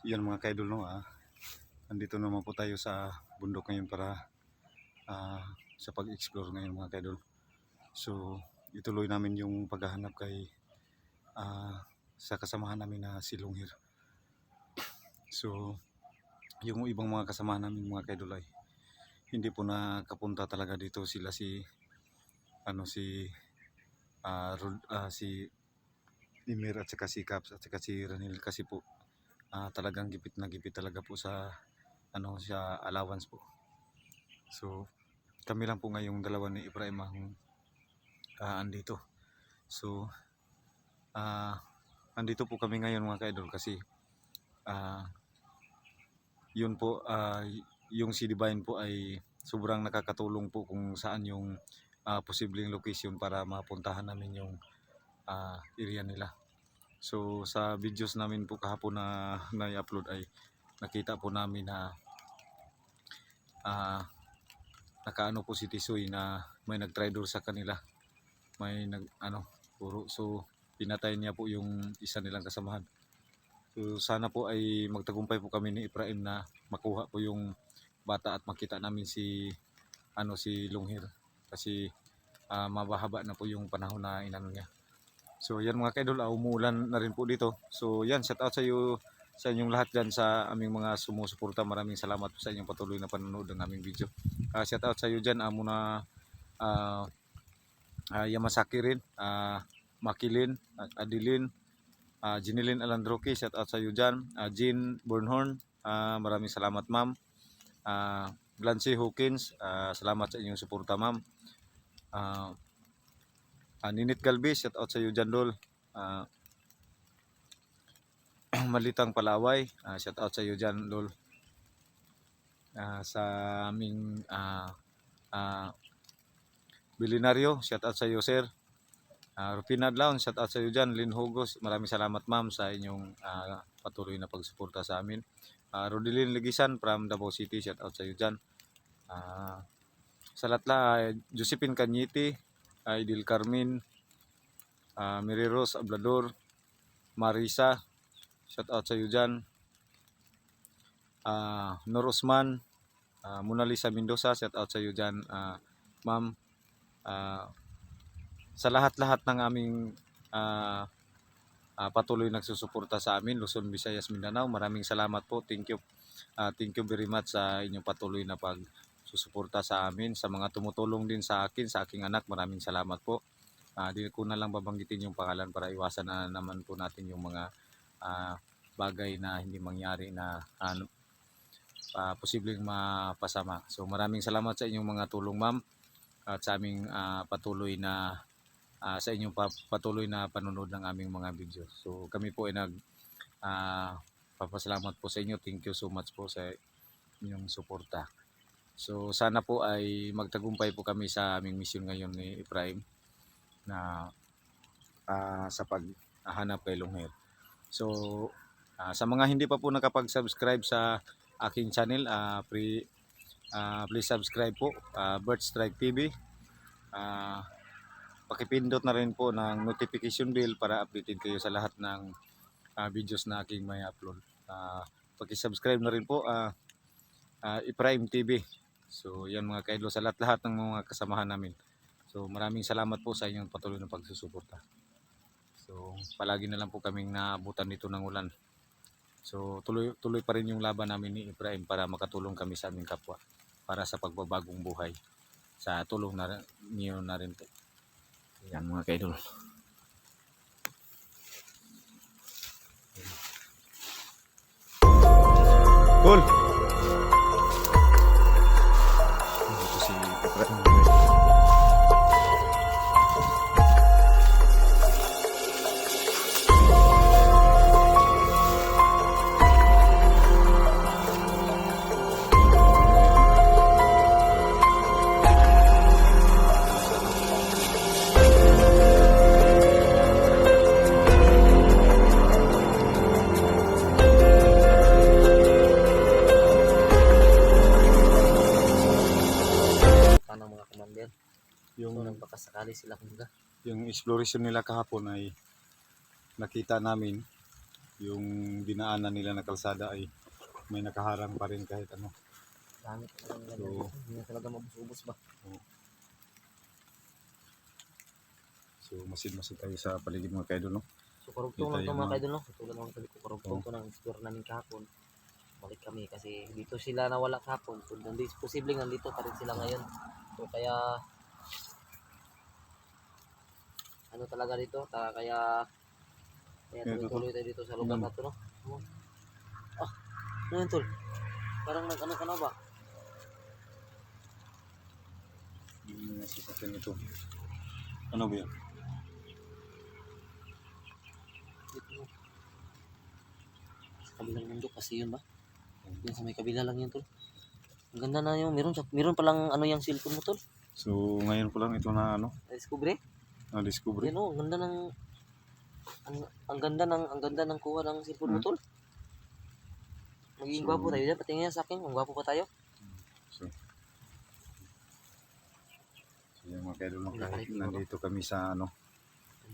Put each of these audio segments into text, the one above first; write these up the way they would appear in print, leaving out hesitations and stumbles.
Yan mga kaidol, no, nandito naman po tayo sa bundok ngayon para sa pag-explore ngayon mga kaidol. So ituloy namin yung paghahanap kay sa kasamahan namin na si Lunghir. So yung ibang mga kasamahan namin mga kaidol ay hindi po nakapunta talaga dito. Sila si si Emir at saka si Caps at saka si Ranil kasi po talagang gipit na gipit talaga po sa sa allowance po. So kami lang po ngayong dalawa ni Ibrahim ang andito. So andito po kami ngayon mga kaidol kasi yun po, yung si Divine po ay sobrang nakakatulong po kung saan yung posibleng location para mapuntahan namin yung area nila. So sa videos namin po kahapon na i-upload ay nakita po namin na nakaano po si Tisoy na may nag-traitor sa kanila. May puro. So pinatay niya po yung isa nilang kasamahan. So sana po ay magtagumpay po kami ni Ibrahim na makuha po yung bata at makita namin si Lunghir kasi mabahaba na po yung panahon na inano niya. So yan mga kaidol, umuulan na rin po dito. So yan, shout out sa iyo, sa inyong lahat dyan sa aming mga sumusuporta. Maraming salamat po sa inyong patuloy na panonood ng aming video. Shout out sa iyo dyan muna Yamasaki rin, Makilin, Adilin, Jinilin Alandroki, shout out sa iyo dyan. Jean Bornhorn, maraming salamat ma'am. Glancy Hawkins, salamat sa inyong suporta ma'am. Ninit Galbi, shout out sa iyo dyan Dol. Malitang Palaway, shout out sa iyo dyan Dol. Sa aming Bilinaryo, shout out sa iyo sir. Rupina Adlaon, shout out sa iyo dyan. Lynn Hugos, maraming salamat ma'am sa inyong patuloy na pagsuporta sa amin. Rodilin Legisan from Davao City, shout out sa iyo dyan. Sa latla, Josephine Canyiti, Idil Carmen, Mary Rose Ablador, Marisa, shout out sa iyo dyan. Nor Osman, Mona Lisa Mendoza, shout out sa iyo dyan ma'am. Sa lahat-lahat ng aming patuloy nagsusuporta sa amin, Luzon, Visayas, Mindanao, maraming salamat po. Thank you very much sa inyong patuloy na pagsusuporta sa amin. Sa mga tumutulong din sa akin, sa aking anak, maraming salamat po. Di ko na lang babanggitin yung pangalan para iwasan na naman po natin yung mga bagay na hindi mangyari na posibleng mapasama. So maraming salamat sa inyong mga tulong ma'am at sa aming patuloy na sa inyong patuloy na panonood ng aming mga video. So kami po ay papasalamat po sa inyo. Thank you so much po sa inyong suporta. So sana po ay magtagumpay po kami sa aming mission ngayon ni Ibrahim na sa paghahanap kay Lunghir. So sa mga hindi pa po nakapag-subscribe sa aking channel, please subscribe po, Bird Strike TV. Pakipindot na rin po ng notification bell para updated kayo sa lahat ng videos na aking may upload. Pakisubscribe na rin po Ibrahim TV. So yan mga kaidlo, sa lahat ng mga kasamahan namin. So maraming salamat po sa inyong patuloy na pagsusuporta. So palagi na lang po kaming naabutan dito ng ulan. So tuloy pa rin yung laban namin ni Ibrahim para makatulong kami sa aming kapwa para sa pagbabagong buhay. Sa tulong niyo na rin po. Yan mga kaidol. Cool. Dito si Ibrahim. So nagpakasakali sila kumbaga. Yung exploration nila kahapon ay nakita namin yung dinaanan nila na kalsada ay may nakaharang pa rin kahit ano. Dami talagang ganyan. So, Hindi na talaga mabus-ubos ba? So masid-masid tayo sa paligid mga kaidol, no? So karugtong Kita lang ito yung mga mga- kaidol, no? Katulad ng sabi ko, karugtong ko ng explore namin kahapon. Balik kami kasi dito sila nawala kahapon. So nandito, posibleng nandito pa rin sila ngayon. So kaya ano talaga dito, kaya Ito to. tuloy-tuloy tayo dito sa lugar Tingnan mo. na to, no? Ah, ano yun tol? Parang nag-ano ka na ba? Yung nasasakyan ito. Ano ba yan? Dito. Sa kabilang mundo kasi yun ba? Yun sa may kabila lang yun tol. Ang ganda na yun. Meron palang ano yung cellphone mo tol. So ngayon ko lang ito na ano, Na-discover? na-discover. Yan oh, ang ganda ng ang ganda ng kuha ng cellphone mo tol. Magiging So, gwapo tayo dyan. Patingin sa akin kung gwapo pa tayo. So yung mga kaidol, no, kahit Pinakalit, nandito kami sa ano.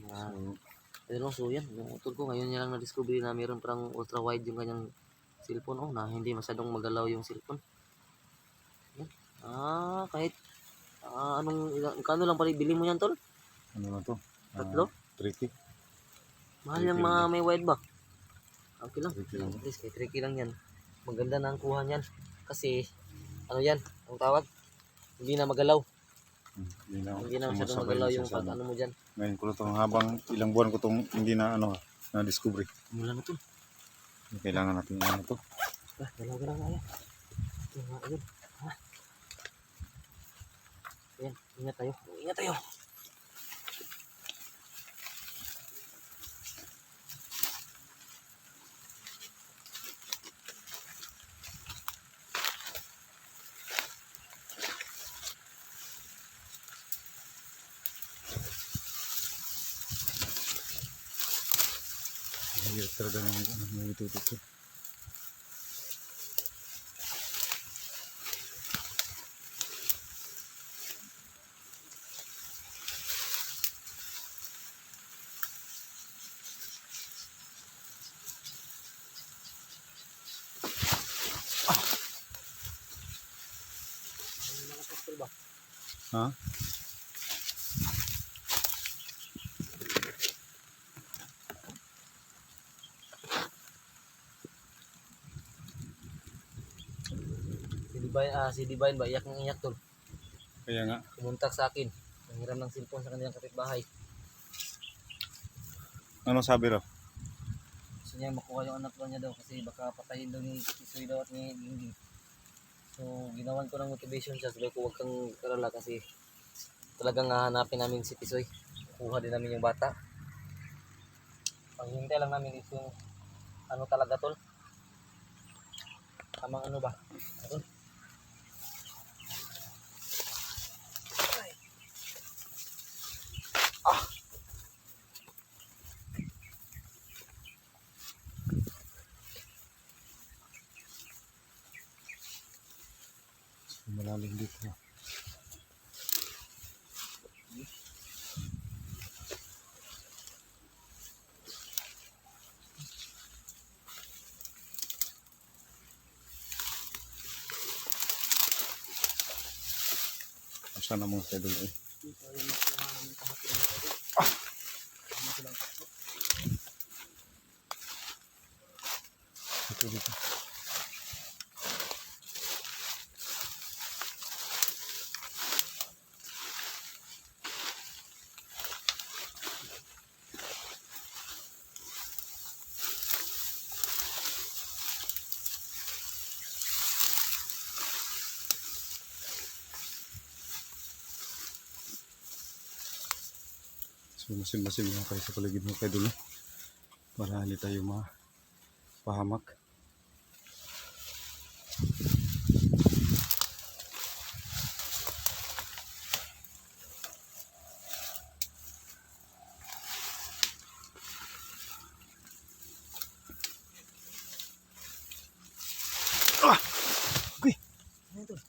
Uh, So Pero so yan, yung utol ko ngayon niya lang na-discover na meron parang ultra wide yung kanyang cellphone oh, na hindi masyadong magalaw yung cellphone. Yan. Kahit kano lang pala bili mo yan tol? ano na to? Tatlo? Tricky. Mahal Tricky yung lang mga yan. may wide ba? Okay lang. Tricky lang. At least kay tricky lang yan. Maganda na ang kuha niyan. Kasi ano yan, ang tawag? Hindi na magalaw. Hindi na, Hindi na masyadong sumasabay magalaw na siya yung sa pag ano. ano mo dyan. Ngayon ko na itong habang ilang buwan ko itong hindi na ano, na-discover. Mula na tol. Kailangan natin ano to. Galaw-galaw na yan. Ito nga, ayun. Ayan, ingat tayo. Ingat tayo. Hirap talaga ng itutok ko. Ha? Si Divine ba? Iyak ng iyak tol. Kaya nga, Kumuntak sa akin. Nangiram ng cellphone sa kanilang kapitbahay. ano sabi raw? Gusto niya makuha yung anak niya daw kasi baka patayin daw ni Tisoy daw at ni Gingging. So ginawan ko ng motivation siya. Sabi ko huwag kang karala kasi talagang hahanapin namin si Tisoy. Kuha din namin yung bata. Ang hintay lang namin is yung ano talaga tol. Tamang ano ba? Tol. Malalim dito. Sana mo sa idol eh. Ito dito. So masin-masin lang tayo sa paligid mo kayo dulo para hindi tayo mapahamak. Uy! Ano tol?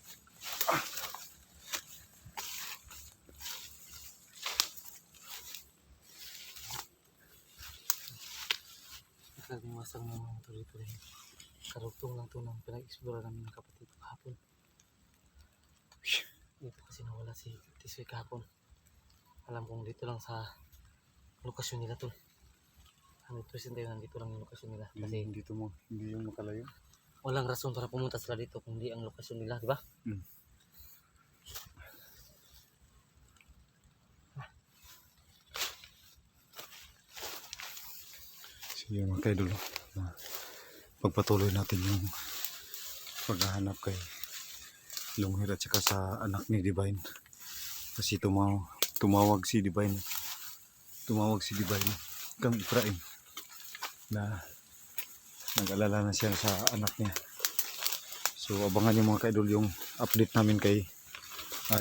Karaniwasang mga tuloy-tuloy. Karugtong lang ito ng pinag-explore namin ng kapatid ko kahapon. Dito kasi nawala si Tisoy kahapon. Alam kong dito lang sa lokasyon nila tol. 100% tayo nandito lang yung lokasyon nila. Kasi Hindi yung makalayo. walang rason para pumunta sila dito kung di ang lokasyon nila, di ba? Hmm. Sige mga kaidol, pagpatuloy natin yung paghahanap kay Longhir at saka sa anak ni Divine. Kasi tumawag si Divine kang Efraim na nag-alala na siya sa anak niya. So abangan niyo mga kaidol yung update namin kay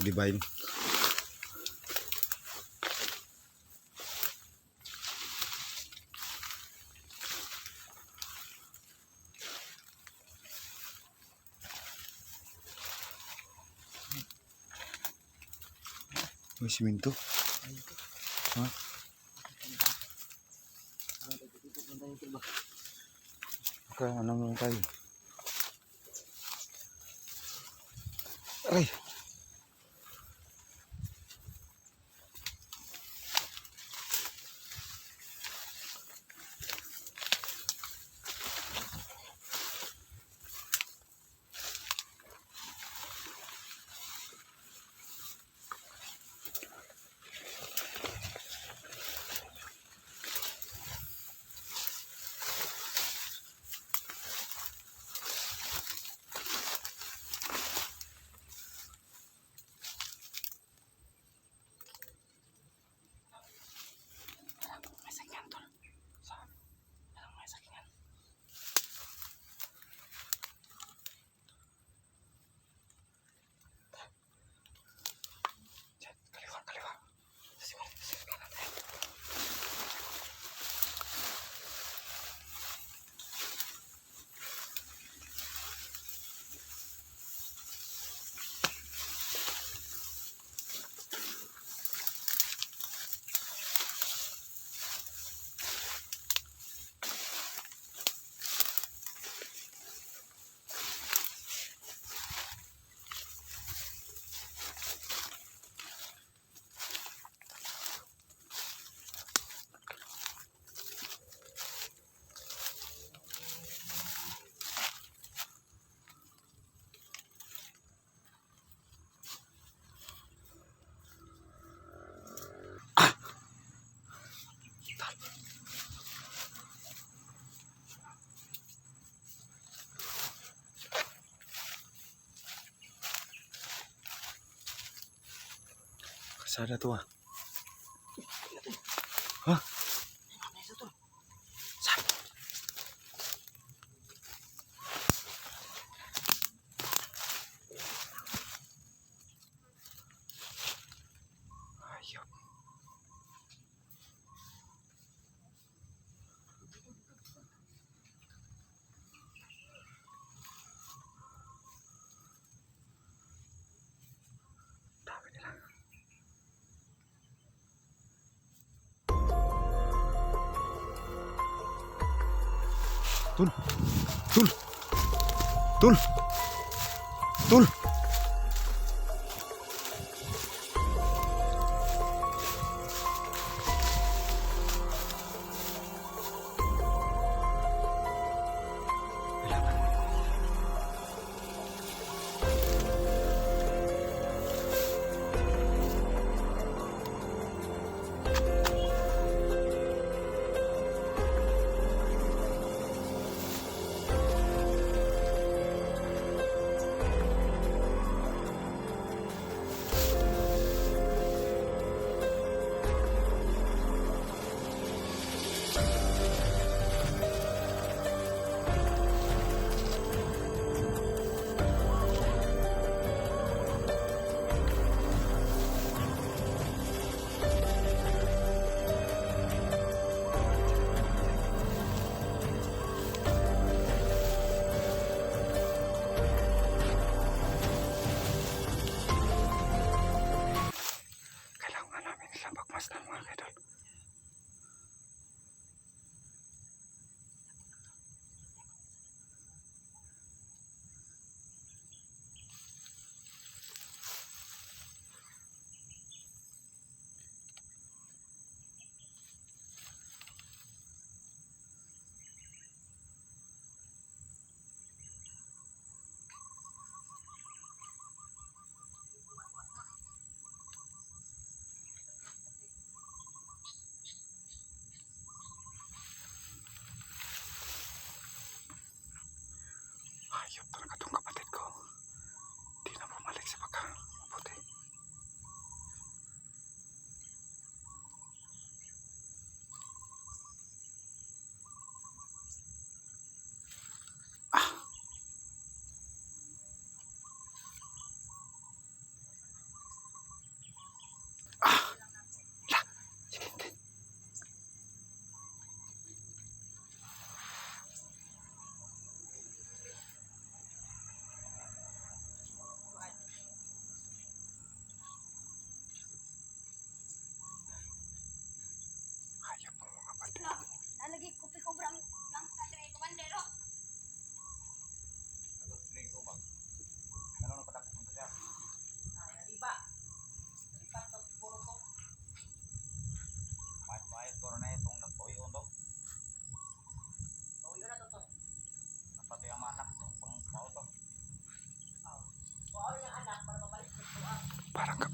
Divine. May siminto. Ha? Okay, anong lang tayo? Ay! Sana to ah. Ha? Saan? Ayop. Dami nila. Tul. Tul. Tul. Tul.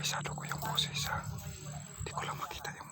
kabisado ko yung boses ha. Hindi ko lang makita yung